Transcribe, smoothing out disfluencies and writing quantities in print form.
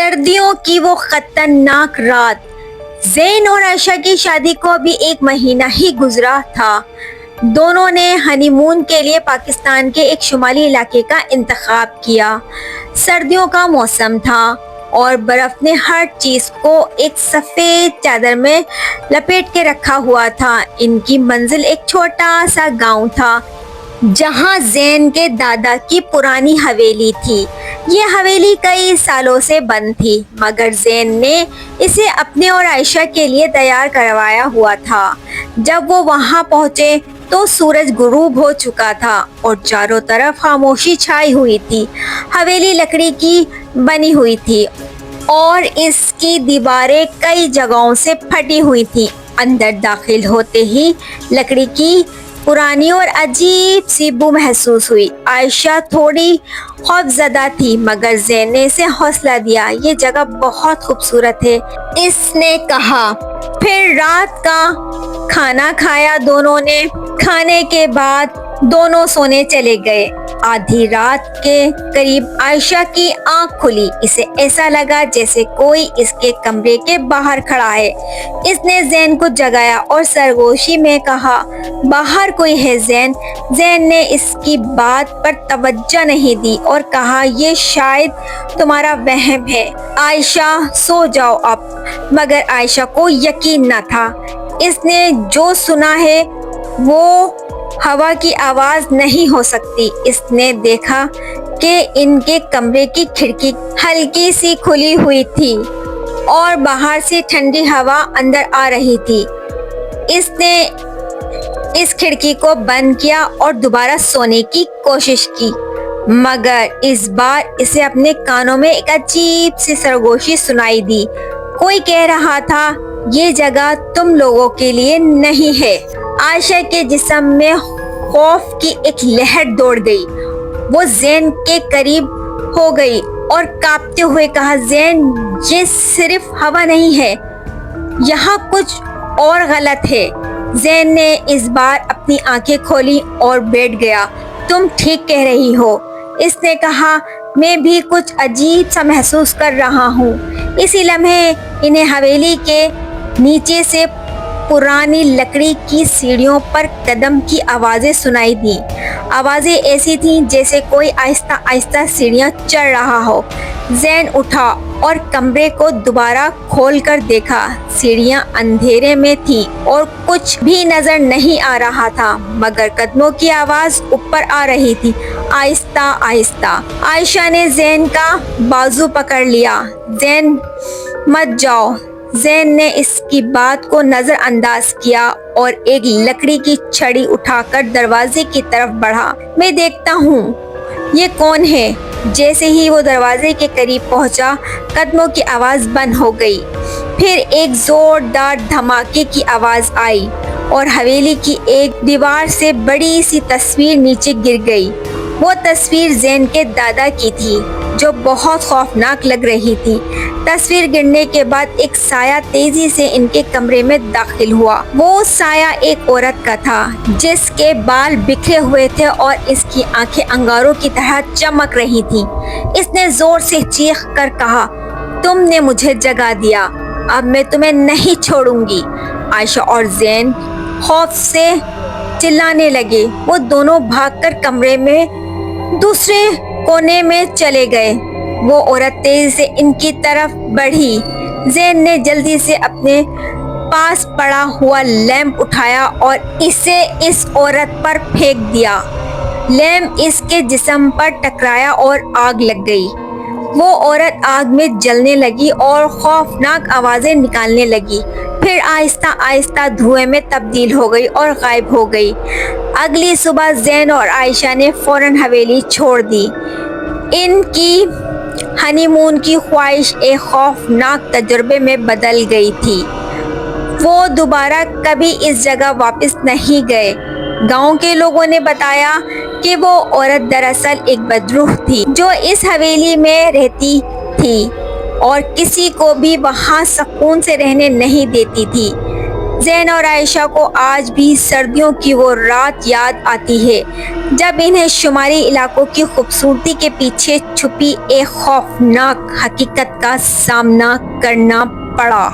सर्दियों की वो खतरनाक रात। ज़ैन और आयशा की शादी को अभी 1 महीना ही गुजरा था। दोनों ने हनीमून के लिए पाकिस्तान के एक शुमाली इलाके का इंतखाब किया। सर्दियों का मौसम था और बर्फ ने हर चीज को एक सफेद चादर में लपेट के रखा हुआ था। इनकी मंजिल एक छोटा सा गांव था जहां ज़ैन के दादा की पुरानी हवेली थी। ये हवेली कई सालों से बंद थी, मगर ज़ैन ने इसे अपने और आयशा के लिए तैयार करवाया हुआ था। जब वो वहां पहुंचे तो सूरज गुरूब हो चुका था और चारों तरफ खामोशी छाई हुई थी। हवेली लकड़ी की बनी हुई थी और इसकी दीवारें कई जगहों से फटी हुई थी। अंदर दाखिल होते ही लकड़ी की पुरानी और अजीब सी बू महसूस हुई। आयशा थोड़ी खौफजदा थी, मगर ज़ैन ने इसे हौसला दिया। ये जगह बहुत खूबसूरत है, इसने कहा। फिर रात का खाना खाया दोनों ने। खाने के बाद दोनों सोने चले गए। आधी रात के करीब आयशा की आंख खुली। इसे ऐसा लगा जैसे कोई इसके कमरे के बाहर खड़ा है। इसने ज़ैन को जगाया और सरगोशी में कहा, बाहर कोई है ज़ैन। ज़ैन ने इसकी बात पर तवज्जो नहीं दी और कहा, ये शायद तुम्हारा वहम है। आयशा सो जाओ अब। मगर आयशा को यकीन न था। इसने जो सुना है वो हवा की आवाज नहीं हो सकती। इसने देखा कि इनके कमरे की खिड़की हल्की सी खुली हुई थी और बाहर से ठंडी हवा अंदर आ रही थी। इसने इस खिड़की को बंद किया और दोबारा सोने की कोशिश की, मगर इस बार इसे अपने कानों में एक अजीब सी सरगोशी सुनाई दी। कोई कह रहा था, ये जगह तुम लोगों के लिए नहीं है। आयशा के जिस्म में खौफ की एक लहर दौड़ गई। वो ज़ैन के करीब हो गई और कांपते हुए कहा, ज़ैन, ये सिर्फ हवा नहीं है, यहाँ कुछ और गलत है। ज़ैन ने इस बार अपनी आंखें खोली और बैठ गया। तुम ठीक कह रही हो, इसने कहा। मैं भी कुछ अजीब सा महसूस कर रहा हूँ। इसी लम्हे इन्हें हवेली के नीचे से पुरानी लकड़ी की सीढ़ियों पर कदम की आवाजें सुनाई दी। आवाजें ऐसी थीं जैसे कोई आहिस्ता आहिस्ता सीढ़ियां चढ़ रहा हो। ज़ैन उठा और कमरे को दोबारा खोलकर देखा। सीढ़ियां अंधेरे में थीं और कुछ भी नजर नहीं आ रहा था, मगर कदमों की आवाज ऊपर आ रही थी, आहिस्ता आहिस्ता। आयशा ने ज़ैन का बाजू पकड़ लिया। ज़ैन, मत जाओ। ज़ैन ने इसकी बात को नजरअंदाज किया और एक लकड़ी की छड़ी उठाकर दरवाजे की तरफ बढ़ा। मैं देखता हूँ ये कौन है। जैसे ही वो दरवाजे के करीब पहुंचा, कदमों की आवाज बंद हो गई। फिर एक जोरदार धमाके की आवाज आई और हवेली की एक दीवार से बड़ी सी तस्वीर नीचे गिर गई। वो तस्वीर ज़ैन के दादा की थी, जो बहुत खौफनाक लग रही थी। तस्वीर गिरने के बाद एक साया तेजी से इनके कमरे में दाखिल हुआ। वो साया एक औरत का था, जिसके बाल बिखरे हुए थे और इसकी आंखें अंगारों की तरह चमक रही थीं। इसने जोर से चीख कर कहा, तुमने मुझे जगा दिया, अब मैं तुम्हें नहीं छोड़ूंगी। आयशा और ज़ैन खौफ से चिल्लाने लगे। वो दोनों भागकर कमरे में दूसरे कोने में चले गए। वो औरत तेजी से इनकी तरफ बढ़ी। ज़ैन ने जल्दी से अपने पास पड़ा हुआ लैंप उठाया और इसे इस औरत पर फेंक दिया। लैंप इसके जिस्म पर टकराया और आग लग गई। वो औरत आग में जलने लगी और खौफनाक आवाजें निकालने लगी। फिर आहिस्ता आहिस्ता धुएं में तब्दील हो गई और गायब हो गई। अगली सुबह ज़ैन और आयशा ने फौरन हवेली छोड़ दी। इनकी हनीमून की ख्वाहिश एक खौफनाक तजुर्बे में बदल गई थी। वो दोबारा कभी इस जगह वापस नहीं गए। गांव के लोगों ने बताया कि वो औरत दरअसल एक बदरूह थी, जो इस हवेली में रहती थी और किसी को भी वहां सुकून से रहने नहीं देती थी। زین اور عائشہ کو آج بھی سردیوں کی وہ رات یاد آتی ہے جب انہیں شمالی علاقوں کی خوبصورتی کے پیچھے چھپی ایک خوفناک حقیقت کا سامنا کرنا پڑا۔